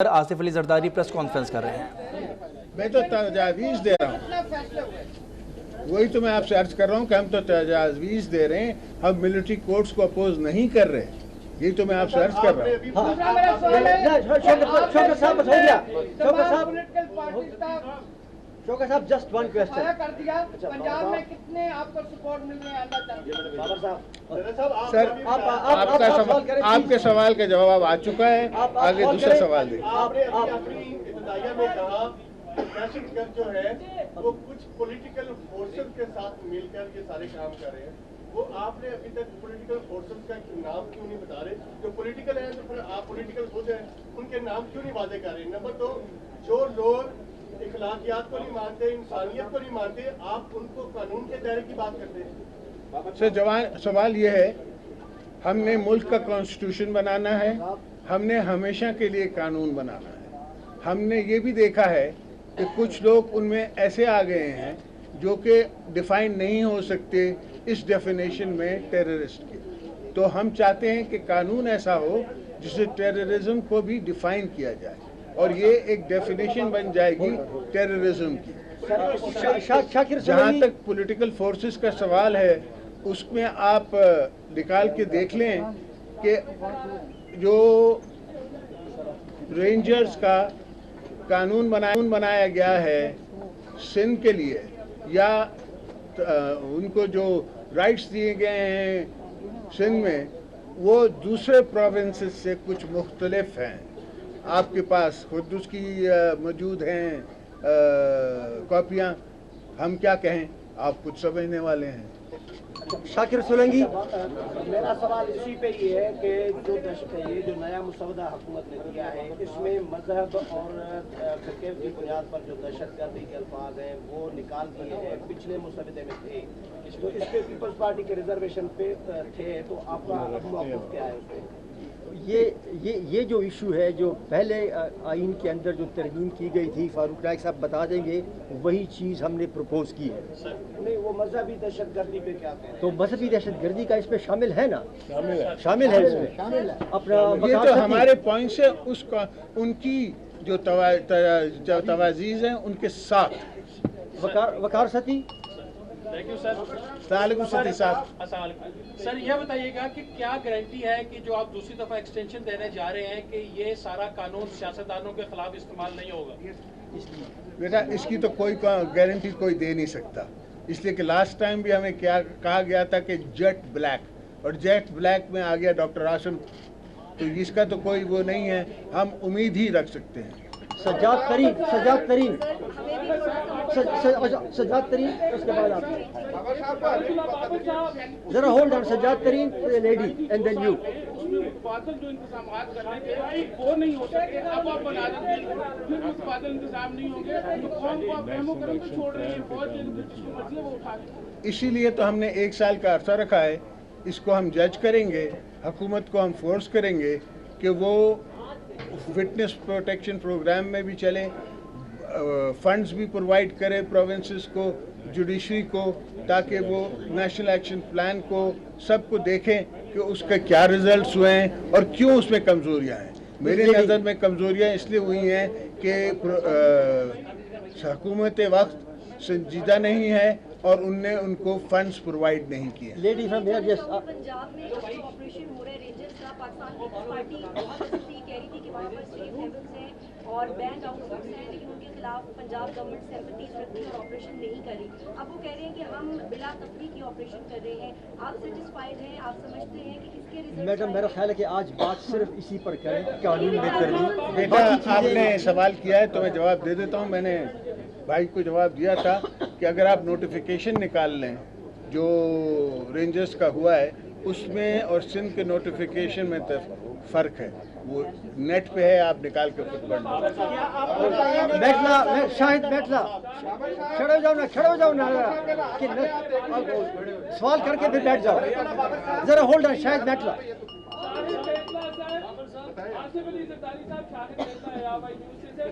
Asif Ali Zardari press conference कर रहे हैं। मैं तो तजावीज़ दे रहा हूँ, वही तो मैं आपसे अर्ज कर रहा हूँ कि हम तो तजावीज़ दे रहे हैं, हम मिलिट्री कोर्ट्स को अपोज नहीं कर रहे। यही तो मैं आपसे अर्ज कर रहा हूँ। शौकत साहब, जस्ट वन क्वेश्चन। पंजाब में कितने आपको सपोर्ट मिल रहे हैं? सर, आपके सवाल का जवाब आ चुका है, आगे दूसरा सवाल दें। आपने अपनी इब्तिदाइया में कहा दहशतगर्द जो है वो कुछ पॉलिटिकल फोर्सेस के साथ मिलकर ये सारे काम कर रहे हैं। वो आपने अभी तक पॉलिटिकल फोर्सेस का नाम क्यों नहीं बता रहे? जो पॉलिटिकल है तो फिर आप पॉलिटिकल खुद हैं, उनके नाम क्यों नहीं वादे कर रहे? नंबर 2, जो लोग इखलाकियात को नहीं मानते, इंसानियत को नहीं मानते, आप उनको कानून के दायरे की बात करते हैं। सर, सवाल ये है, हमने मुल्क का कॉन्स्टिट्यूशन बनाना है, हमने हमेशा के लिए कानून बनाना है। हमने ये भी देखा है कि कुछ लोग उनमें ऐसे आ गए हैं जो कि डिफाइन नहीं हो सकते इस डेफिनेशन में टेररिस्ट के। तो हम चाहते हैं कि कानून ऐसा हो जिससे टेररिज्म को भी डिफाइन किया जाए और ये एक डेफिनेशन बन जाएगी टेररिज्म की। जहाँ तक पॉलिटिकल फोर्सेस का सवाल है, उसमें आप निकाल के देख लें कि जो रेंजर्स का कानून बनाया गया है सिंध के लिए, या उनको जो राइट्स दिए गए हैं सिंध में, वो दूसरे प्रोविंसेस से कुछ मुख्तलिफ हैं। आपके पास खुद उसकी मौजूद हैं कॉपियाँ, हम क्या कहें, आप कुछ समझने वाले हैं। शाकिर सोलंकी। मेरा सवाल इसी पे ही है कि जो नया मुसवदा हुकूमत ने दिया है, इसमें मजहब और फिरके की बुनियाद पर जो दहशतगर्दी के अल्फाज हैं वो निकाल दिए हैं, पिछले मुसवदे में थे, तो इस पे पीपल्स पार्टी के रिजर्वेशन पे थे, तो आपका मौक़िफ़ क्या है उस पर? ये जो इशू है, जो पहले आइन के अंदर जो तरमीम की गई थी, फारूक नाइक साहब बता देंगे, वही चीज़ हमने प्रपोज की है। नहीं, वो मजहबी दहशतगर्दी पे क्या कहें? तो मजहबी दहशतगर्दी का इसमें शामिल है ना? शामिल है इसमें। अपना ये तो हमारे पॉइंट से उसका उनकी जो तवाजीज़ हैं उनके साथ Waqar Satti. Thank you sir. Sir, यह बताइएगा कि क्या गारंटी है कि जो आप दूसरी दफा एक्सटेंशन देने जा रहे हैं कि ये सारा कानून सियासतदानों के खिलाफ इस्तेमाल नहीं होगा? बेटा, इसकी तो कोई गारंटी कोई दे नहीं सकता, इसलिए कि लास्ट टाइम भी हमें क्या कहा गया था कि जेट ब्लैक, और जेट ब्लैक में आ गया डॉक्टर आसिम, तो इसका तो कोई वो नहीं है, हम उम्मीद ही रख सकते हैं। सज्जाद तरीन, उसके बाद आप जरा होल्ड ऑन। सज्जाद तरीन लेडी एंड देन यू। बादल जो इंतजाम करने के वो नहीं हो सके, अब आप बना देंगे, बादल इंतजाम नहीं होंगे तो कौन को आप मेमो करके छोड़ रहे हैं? फौज मसले वो उठा, इसीलिए तो हमने 1 साल का अरसा रखा है। इसको हम जज करेंगे, हुकूमत को हम फोर्स करेंगे कि वो विटनेस प्रोटेक्शन प्रोग्राम में भी चले, फंड्स भी प्रोवाइड करे प्रोविंसेस को, जुडिशरी को, ताकि वो नेशनल एक्शन प्लान को सबको देखें कि उसका क्या रिजल्ट्स हुए हैं और क्यों उसमें कमज़ोरियाँ हैं। मेरे नज़र में कमज़ोरियाँ इसलिए हुई हैं कि हुकूमत वक्त संजीदा नहीं है और उनने उनको फंड्स प्रोवाइड नहीं किए। Lady from here, yes. Punjab में जो ऑपरेशन हो रहा है रेंजर्स का, पाकिस्तान पीपल्स पार्टी कह रही थी कि वहाँ पर स्ट्रीट लेवल्स हैं और बैंड आउटफिट्स हैं, लेकिन उनके खिलाफ पंजाब गवर्नमेंट सिंपैथीज रखती है और ऑपरेशन नहीं करी। अब वो कह रहे हैं कि हम बिला तफरीक की ऑपरेशन कर रहे हैं। आप सेटिस्फाइड हैं? आप समझते हैं कि इसके रिजल्ट? मैडम, मेरा ख्याल है कि आज बात सिर्फ इसी पर करें, कानून में करनी। बेटा, आपने सवाल किया है तो मैं जवाब दे देता हूँ। मैंने भाई को जवाब दिया था कि अगर आप नोटिफिकेशन निकाल लें जो रेंजर्स का हुआ है, उसमें और सिंध के नोटिफिकेशन में तो फ़र्क है, वो नेट पे है, आप निकाल के खुद पढ़ लो। बैठना शाहिद, बैठना, खड़े हो जाओ ना कि सवाल करके फिर बैठ जाओ। जरा होल्ड ऑन शाहिद, बैठना। आसिफ अली जरदारी साहब शाहिद रहता है यहाँ न्यूज़ से सर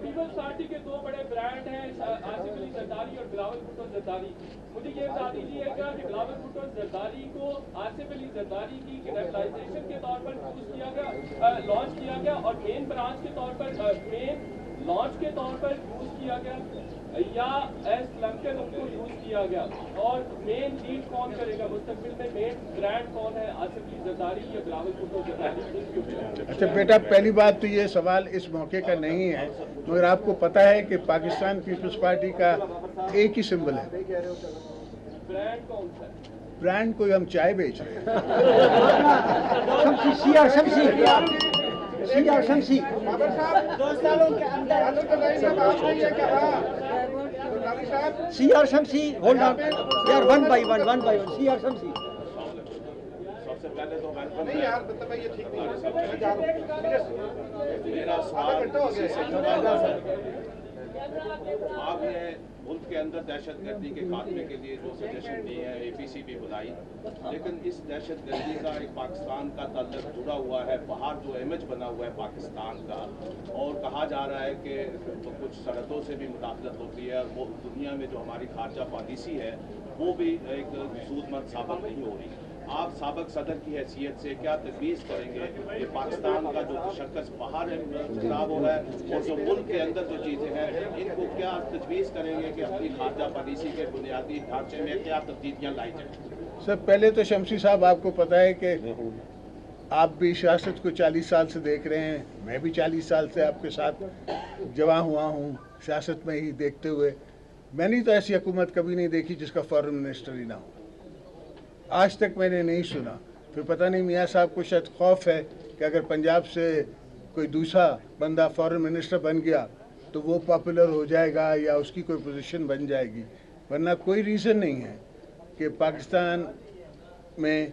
पीपल्स पार्टी के दो बड़े ब्रांड हैं आसिफ अली जरदारी और बिलावल भुट्टो जरदारी। मुझे ये बता दीजिएगा कि बिलावल भुट्टो जरदारी को आसिफ अली जरदारी की कैपिटलाइजेशन के तौर पर यूज किया गया, लॉन्च किया गया और मेन ब्रांच के तौर पर मेन लॉन्च के तौर पर यूज किया गया या एस लंकन उनको यूज किया गया, और मेन लीड कौन करेगा मुस्तकबिल में, मेन ब्रांड कौन है आसिफ अली जरदारी या बिलावल भुट्टो जरदारी? अच्छा बेटा, पहली बात तो ये सवाल इस मौके का नहीं है, मगर आपको पता है कि पाकिस्तान पीपल्स पार्टी का एक ही सिंबल है। ब्रांड कौन सा? ब्रांड कोई हम चाय बेच रहे हैं। शमसी 2 सालों के अंदर CR शमसी होल्ड ऑन यार, वन बाय वन CR शमसी। सबसे पहले तो नहीं यार, मतलब ये ठीक नहीं है। मेरा सवाल आपने मुल्क के अंदर दहशतगर्दी के खात्मे के लिए जो सजेशन दी है, APC भी बुलाई, लेकिन इस दहशतगर्दी का एक पाकिस्तान का ताल्लुक जुड़ा हुआ है, बाहर जो इमेज बना हुआ है पाकिस्तान का, और कहा जा रहा है कि तो कुछ सरहदों से भी मुदाखलत होती है, और वो दुनिया में जो हमारी खारजा पॉलिसी है वो भी एक सूदमंद साबित नहीं हो रही। आप साबिक सदर की हैसियत से क्या तजवीज़ करेंगे कि पाकिस्तान का जो तशक्कुस बाहर खराब हो रहा है और जो मुल्क के अंदर जो चीज़ें हैं, इनको क्या तजवीज़ करेंगे कि अपनी खारजा पॉलिसी के बुनियादी ढांचे में क्या तब्दीलियाँ लाई जाए? सर पहले तो शमसी साहब, आपको पता है कि आप भी सियासत को 40 साल से देख रहे हैं, मैं भी 40 साल से आपके साथ जवां हुआ हूँ सियासत में ही देखते हुए। मैंने तो ऐसी हुकूमत कभी नहीं देखी जिसका फॉरेन मिनिस्टर ही ना हो, आज तक मैंने नहीं सुना। फिर पता नहीं मियाँ साहब को शायद खौफ है कि अगर पंजाब से कोई दूसरा बंदा फॉरेन मिनिस्टर बन गया तो वो पॉपुलर हो जाएगा या उसकी कोई पोजीशन बन जाएगी, वरना कोई रीज़न नहीं है कि पाकिस्तान में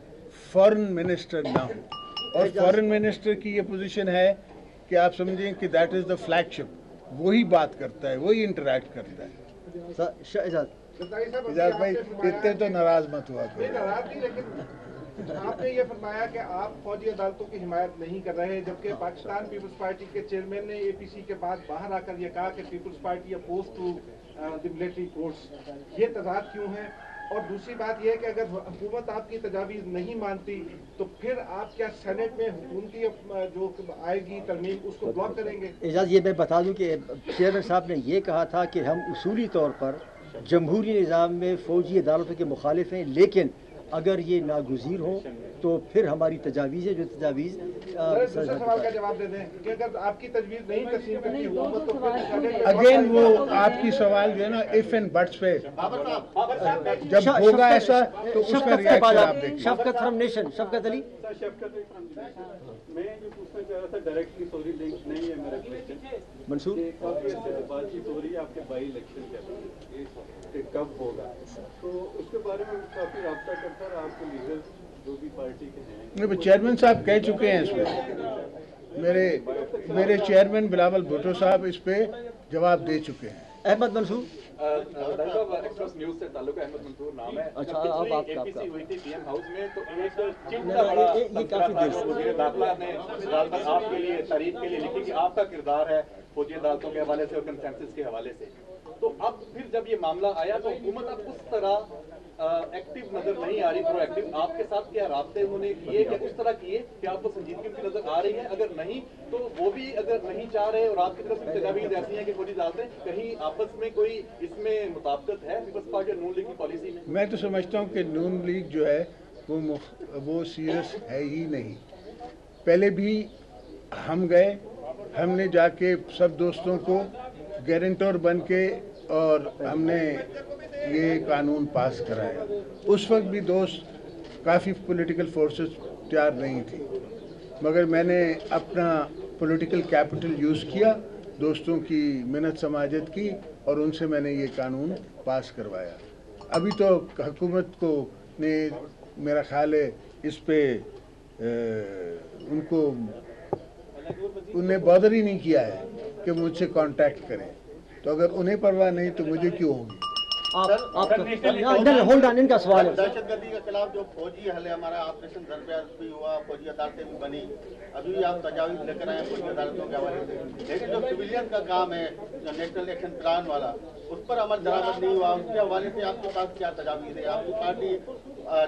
फॉरेन मिनिस्टर ना हो। और फॉरेन मिनिस्टर की ये पोजीशन है कि आप समझें कि दैट इज़ द फ्लैगशिप, वही बात करता है, वही इंटरेक्ट करता है। इजाज़ भाई इतने तो नाराज मत हुआ करो। नाराज नहीं, लेकिन आपने ये फरमाया कि आप फौजी अदालतों की हिमायत नहीं कर रहे, जबकि पाकिस्तान पीपल्स पार्टी के चेयरमैन ने APC के बाद बाहर आकर ये कहा कि Peoples Party oppose to the military courts. ये तजाद क्यों है? और दूसरी बात यह है कि अगर हुकूमत आपकी तजावीज़ नहीं मानती तो फिर आप क्या सेनेट में हुकूमती जो आएगी तरमीम उसको ब्लॉक करेंगे? एजाज, ये मैं बता दूं कि चेयरमैन साहब ने ये कहा था कि हम उसूली तौर पर जमहूरी निज़ाम में फ़ौजी अदालतों के मुखालिफ हैं, लेकिन अगर ये नागुज़ीर हो तो फिर हमारी तजावीज़ जो तजावीज़। दूसरे सवाल का जवाब दे दें कि अगर आपकी तजवीज़ नहीं तस्लीम करती हुकूमत तो फिर अगेन वो आपकी सवाल जो है ना इफ एंड बट्स पे जब होगा ऐसा तो उसका रिएक्शन आप देखिए। शफकत फ्रॉम नेशन, शफकत अली। मैं ये पूछना चाह रहा था, डायरेक्टली सॉरी लिंक नहीं है मेरा क्वेश्चन। मंसूर, काफ़ी अच्छे से बातचीत हो रही है आपके बाई इलेक्शन के कब होगा, तो उसके बारे में काफ़ी रब्ता करता रहा आपके लीडर जो भी पार्टी के हैं। नहीं, चेयरमैन साहब कह चुके हैं इसमें, मेरे चेयरमैन बिलावल भुट्टो साहब इस पे जवाब दे चुके हैं। अहमद मंसूर। एक्सप्रेस न्यूज़ से ताल्लुक है, अहमद मंसूर नाम है। अच्छा, अब आप APC हुई थी PM हाउस में, तो एक चिंता बड़ा वज़ीर दाखिला ने आपके लिए तारीफ के लिए लिखी कि आपका किरदार है फौजी अदालतों के हवाले से और कंसेंसस के हवाले से। तो अब फिर जब ये मामला आया तो हुकूमत अब उस तरह एक्टिव नजर नहीं आ रही, प्रोएक्टिव। आपके साथ क्या राब्ते उन्होंने किए, क्या उस तरह किए कि आपको संजीदगी उनकी नजर आ रही है? अगर नहीं तो वो भी अगर नहीं चाह रहे और आपकी तरफ से तजावीज़ ऐसी हैं कि फौजी अदालतें कहीं आपस में कोई इसमें मुताबिकत है पीपल्स पार्टी और नून लीग की पॉलिसी में? मैं तो समझता हूँ कि नून लीग जो है वो सीरियस है ही नहीं। पहले भी हम गए, हमने जाके सब दोस्तों को गारंटर बन के और हमने ये कानून पास कराया। उस वक्त भी दोस्त काफ़ी पॉलिटिकल फोर्सेस तैयार नहीं थी, मगर मैंने अपना पॉलिटिकल कैपिटल यूज़ किया, दोस्तों की मिन्नत समाजत की और उनसे मैंने ये कानून पास करवाया। अभी तो हुकूमत को ने मेरा ख्याल है इस पे उन्हें बॉदर ही नहीं किया है कि मुझसे कांटेक्ट करें, तो अगर उन्हें परवाह नहीं तो मुझे क्यों होगी। ہولڈ آن، ان کا سوال ہے. دہشت گردی کے خلاف جو فوجی حل ہے ہمارا آپریشن دربیاز بھی ہوا، فوجی عدالتیں بھی بنی، ابھی بھی آپ تجاویز لے کر آئے ہیں فوجی عدالتوں کے حوالے سے، لیکن جو سویلین کا کام ہے جو نیشنل ایکشن پلان والا اس پر عمل درآمد نہیں ہوا، اس کے حوالے سے آپ کے پاس کیا تجاویز ہے؟ آپ کی پارٹی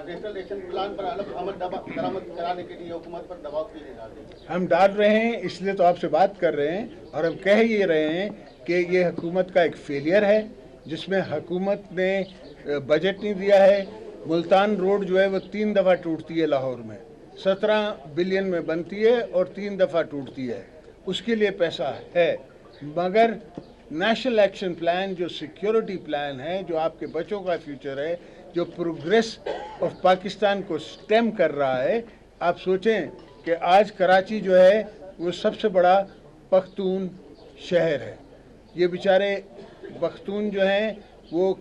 نیشنل ایکشن پلان پر عمل درآمد کرانے کے لیے حکومت پر دباؤ کیوں نہیں ڈالتے؟ ہم ڈال رہے ہیں، اس لیے تو آپ سے بات کر رہے ہیں، اور ہم کہہ یہ رہے ہیں کہ یہ حکومت کا ایک فیلئر ہے جس میں حکومت نے بجٹ نہیں دیا ہے. ملتان روڈ جو ہے وہ 3 دفعہ ٹوٹتی ہے لاہور میں، 17 بلین میں بنتی ہے اور 3 دفعہ ٹوٹتی ہے، اس کے لیے پیسہ ہے. مگر نیشنل ایکشن پلان جو سیکیورٹی پلان ہے، جو آپ کے بچوں کا فیوچر ہے، جو پروگریس آف پاکستان کو سٹیم کر رہا ہے، آپ سوچیں کہ آج کراچی جو ہے وہ سب سے بڑا پختون شہر ہے. یہ بیچارے پختون جو ہیں وہ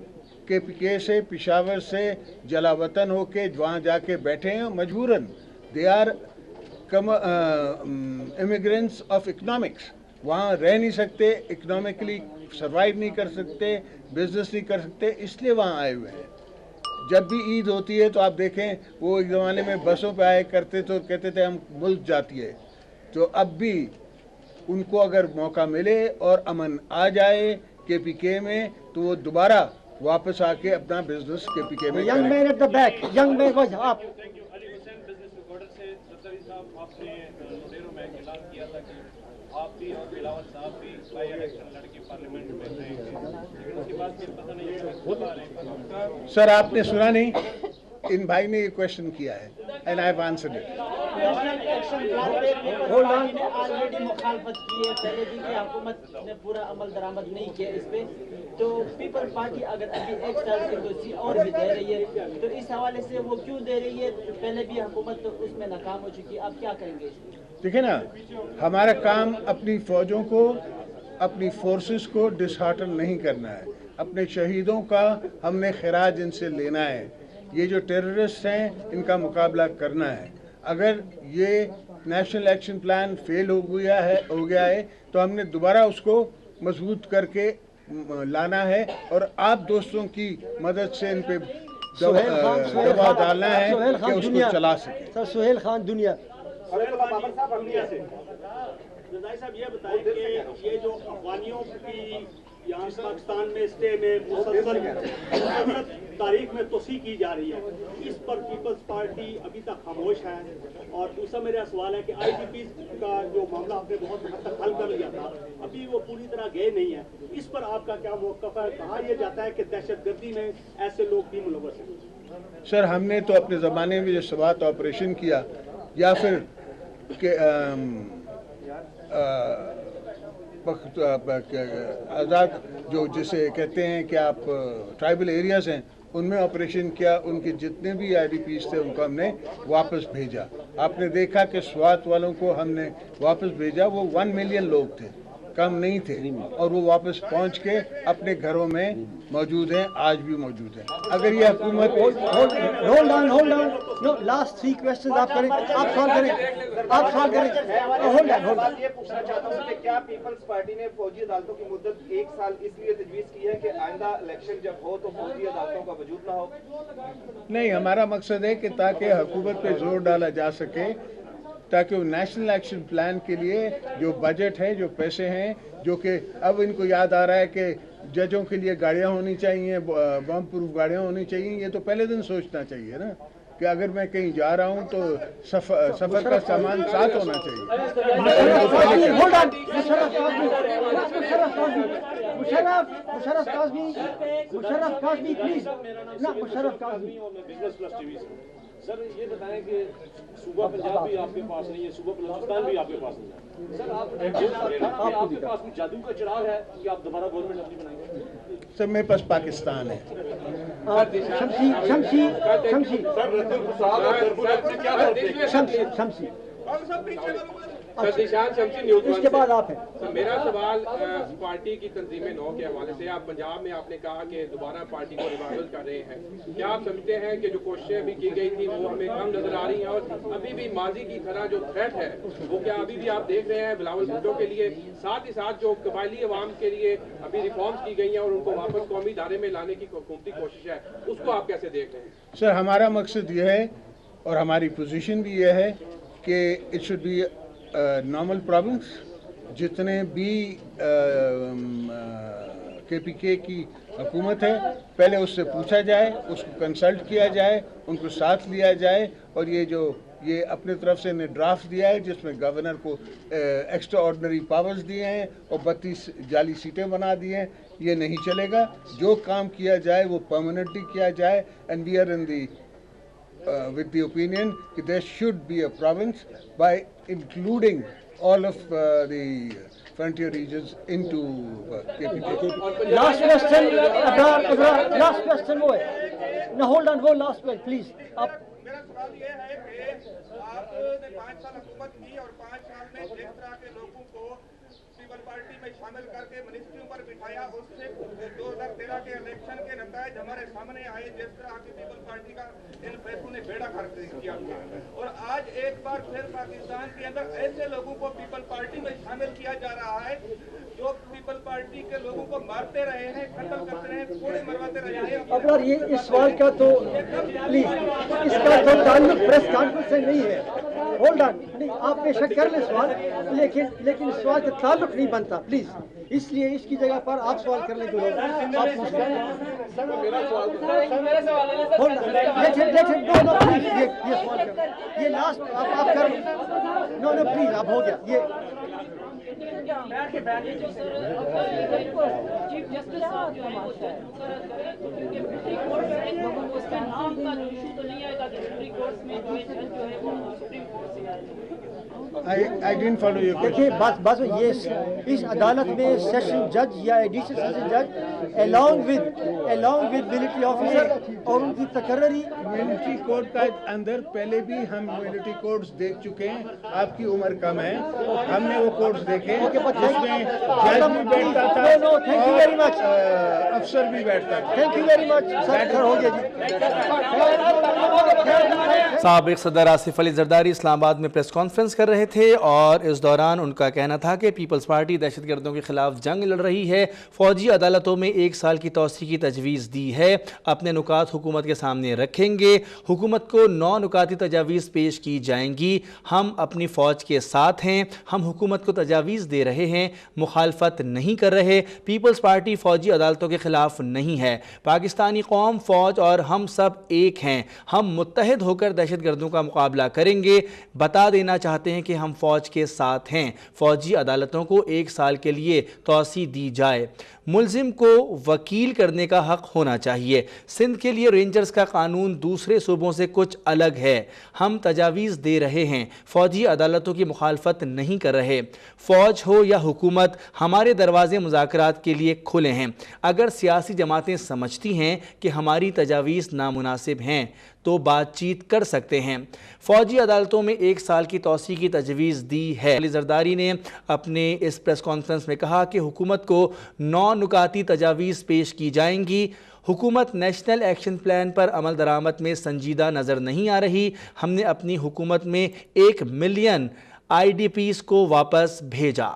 کے پی کے سے، پشاور سے جلا وطن ہو کے وہاں جا کے بیٹھے ہیں مجبوراً. They are immigrants of economics. وہاں رہ نہیں سکتے، اکنامکلی سروائیو نہیں کر سکتے، بزنس نہیں کر سکتے، اس لیے وہاں آئے ہوئے ہیں. جب بھی عید ہوتی ہے تو آپ دیکھیں وہ ایک زمانے میں بسوں پہ آئے کرتے تو کہتے تھے ہم ملک جاتی ہے. تو اب بھی ان کو اگر موقع ملے اور امن آ جائے کے پی کے میں تو وہ دوبارہ واپس آ کے اپنا بزنس کے پی کے میں young man at the back, young man was up. Ali Hussain business recorder سے ستاری صاحب آپ نے لوڈیرو میں اعلان کیا تھا کہ آپ بھی اور بلاول صاحب بھی بائی الیکشن لڑ کے پارلیمنٹ میں رہیں گے، لیکن اس کے بعد پھر پتہ نہیں. سر آپ نے سنا نہیں، ان بھائی نے یہ کوشچن کیا ہے and I have answered it. Already مخالفت کی ہے پہلے بھی کہ حکومت نے پورا عمل درآمد نہیں کیا اس پہ، تو پیپل پارٹی اگر ابھی 1 سال سے دوسری اور بھی دے رہی ہے تو اس حوالے سے وہ کیوں دے رہی ہے؟ پہلے بھی حکومت تو اس میں ناکام ہو چکی، آپ کیا کریں گے؟ دیکھیں نا، ہمارا کام اپنی فوجوں کو، اپنی فورسز کو ڈس ہارٹن نہیں کرنا ہے. اپنے شہیدوں کا ہم نے خراج ان سے لینا ہے. یہ جو ٹیررسٹ ہیں ان کا مقابلہ کرنا ہے. اگر یہ نیشنل ایکشن پلان فیل ہو گیا ہے تو ہم نے دوبارہ اس کو مضبوط کر کے لانا ہے، اور آپ دوستوں کی مدد سے ان پہ دباؤ ڈالنا ہے کہ اس کو چلا سکیں. سر سہیل خان دنیا. رضائی صاحب یہ بتائیں کہ یہ جو افغانیوں کی یہاں پاکستان میں اسٹے میں مسلسل تاریخ میں توسیع کی جا رہی ہے، اس پر پیپلز پارٹی ابھی تک خاموش ہے. اور دوسرا میرا سوال ہے کہ آئی ڈی پیز کا جو معاملہ آپ نے بہت حد تک حل کر لیا تھا، ابھی وہ پوری طرح گئے نہیں ہیں، اس پر آپ کا کیا موقف ہے؟ کہا یہ جاتا ہے کہ دہشت گردی میں ایسے لوگ بھی ملوث ہیں. سر ہم نے تو اپنے زمانے میں جو سوات آپریشن کیا، یا پھر کہ آزاد جو جسے کہتے ہیں کہ آپ ٹرائبل ایریاز ہیں ان میں آپریشن کیا، ان کے جتنے بھی آئی ڈی پیز تھے ان کو ہم نے واپس بھیجا. آپ نے دیکھا کہ سوات والوں کو ہم نے واپس بھیجا، وہ 1 ملین لوگ تھے، کم نہیں تھے، اور وہ واپس پہنچ کے اپنے گھروں میں موجود ہیں، آج بھی موجود ہیں. اگر یہ حکومت ہولڈ آن لاسٹ 3 کوسچنز آپ کریں، آپ سوال کریں. Hold on. یہ پوچھنا چاہتا ہوں کہ کیا پیپلز پارٹی نے فوجی عدالتوں کی مدت 1 سال اس لیے تجویز کی ہے کہ آئندہ الیکشن جب ہو تو فوجی عدالتوں کا وجود نہ ہو؟ نہیں، ہمارا مقصد ہے کہ تاکہ حکومت پہ زور ڈالا جا سکے، تاکہ وہ نیشنل ایکشن پلان کے لیے جو بجٹ ہے، جو پیسے ہیں، جو کہ اب ان کو یاد آ رہا ہے کہ ججوں کے لیے گاڑیاں ہونی چاہیے، بم پروف گاڑیاں ہونی چاہیے. یہ تو پہلے دن سوچنا چاہیے نا کہ اگر میں کہیں جا رہا ہوں تو سفر کا سامان ساتھ ہونا چاہیے. سر یہ بتائیں کہ صوبہ پنجاب بھی آپ کے پاس نہیں ہے، صوبہ بلوچستان بھی آپ کے پاس نہیں ہے. سر آپ کے پاس کوئی جادو کا چراغ ہے کہ آپ دوبارہ گورنمنٹ اپنی بنائیں گے؟ سر میرے پاس پاکستان ہے. شمسی निशान शमसी न्यूज़ उसके बाद आप हैं। सर मेरा सवाल पार्टी की तंजीम 9 के हवाले से, आप पंजाब में आपने कहा कि दोबारा पार्टी को रिवाइवल कर रहे हैं, क्या आप समझते हैं कि जो कोशिशें अभी की गई थी वो हमें कम नजर आ रही हैं, और अभी भी माजी की तरह जो थ्रेट है वो क्या अभी भी आप देख रहे हैं बिलावल भुट्टो के लिए, साथ ही साथ जो कबायली अवाम के लिए अभी रिफॉर्म्स की गई हैं और उनको वापस कौमी दायरे में लाने की हुकूमती कोशिश है, उसको आप कैसे देख रहे हैं? सर हमारा मकसद ये है और हमारी पोजीशन भी ये है कि it should be normal province. जितने भी KPK की हुकूमत है पहले उससे पूछा जाए, उसको कंसल्ट किया जाए, उनको साथ लिया जाए, और ये अपने तरफ से ने ड्राफ्ट दिया है जिसमें गवर्नर को एक्स्ट्रा ऑर्डिनरी पावर्स दिए हैं और 32 जाली सीटें बना दी हैं। ये नहीं चलेगा, जो काम किया जाए वो परमानेंटली किया जाए। And we are in the with the opinion that there should be a province by including all of the frontier regions into KPK. Last question, last question वो है। No, hold on, वो last one, please. आप मेरा सवाल ये है कि आपने 5 साल हुकूमत की और 5 साल में जिस तरह के लोगों को पीपल पार्टी में शामिल करके मिनिस्ट्रियों पर बिठाया, उससे 2013 के इलेक्शन के नतीजे हमारे सामने आए, जिस तरह की पीपल पार्टी का इन फैसलों ने बेड़ा गर्क किया। और आज एक बार फिर पाकिस्तान के अंदर ऐसे लोगों को पीपल पार्टी में शामिल किया जा रहा है जो पीपल पार्टी के लोगों को मारते रहे हैं, कत्ल करते रहे हैं, कोड़े मरवाते रहे हैं। अब ये इस सवाल का तो प्लीज इसका तो ताल्लुक प्रेस कॉन्फ्रेंस से नहीं है। होल्ड ऑन, नहीं आप बेशक कर लें सवाल, लेकिन इस सवाल का ताल्लुक नहीं बनता प्लीज, इसलिए इसकी जगह पर आप सवाल कर लें। ये लास्ट आप कर, नो प्लीज आप हो गया ये। चीफ जस्टिस साहब जो है उसका नाम का इशू तो नहीं आएगा कि सुप्रीम कोर्ट में जो है वो सुप्रीम कोर्ट से आएगा। I didn't follow your question. देखिए बात ये इस अदालत में सेशन जज या एडिशनल सेशन जज along with मिलिट्री ऑफिसर और उनकी तकर्री मिलिट्री कोड का अंदर पहले भी हम मिलिट्री कोड्स देख चुके हैं। आपकी उम्र कम है, हमने वो कोड्स देखे जिसमें जज भी बैठता था और अफसर भी बैठता था। Thank you very much sir, हो गया जी। साबिक सदर आसिफ अली जरदारी इस्लामाबाद में प्रेस कॉन्फ्रेंस कर रहे थे और इस दौरान उनका कहना था कि पीपल्स पार्टी दहशतगर्दों के खिलाफ जंग लड़ रही है, फौजी अदालतों में 1 साल की तौसी की तजवीज़ दी है, अपने नुकात हुकूमत के सामने रखेंगे, हुकूमत को 9 नुकाती तजावीज़ पेश की जाएंगी, हम अपनी फ़ौज के साथ हैं, हम हुकूमत को तजावीज़ दे रहे हैं, मुखालफत नहीं कर रहे। पीपल्स पार्टी फौजी अदालतों के खिलाफ नहीं है, पाकिस्तानी कौम, फ़ौज और हम सब एक हैं, हम मुत्तहिद होकर दहशतगर्दों का मुकाबला करेंगे। बता देना चाहते हैं कि हम फ़ौज के साथ हैं, फ़ौजी अदालतों को 1 साल के लिए तौसी दी जाए, मुल्जिम को वकील करने का हक़ होना चाहिए। सिंध के लिए रेंजर्स का कानून दूसरे सूबों से कुछ अलग है, हम तजावीज़ दे रहे हैं, फ़ौजी अदालतों की मुखालफत नहीं कर रहे। फ़ौज हो या हुकूमत, हमारे दरवाजे मुज़ाकरात के लिए खुले हैं। अगर सियासी जमातें समझती हैं कि हमारी तजावीज़ नामुनासिब हैं तो बातचीत कर सकते हैं। फ़ौजी अदालतों में 1 साल की तौसी की तजवीज़ दी है। अली जरदारी ने अपने इस प्रेस कॉन्फ्रेंस में कहा कि हुकूमत को 9 नुकाती तजावीज़ पेश की जाएंगी। हुकूमत नेशनल एक्शन प्लान पर अमल दरामद में संजीदा नज़र नहीं आ रही। हमने अपनी हुकूमत में 1 मिलियन IDPs को वापस भेजा।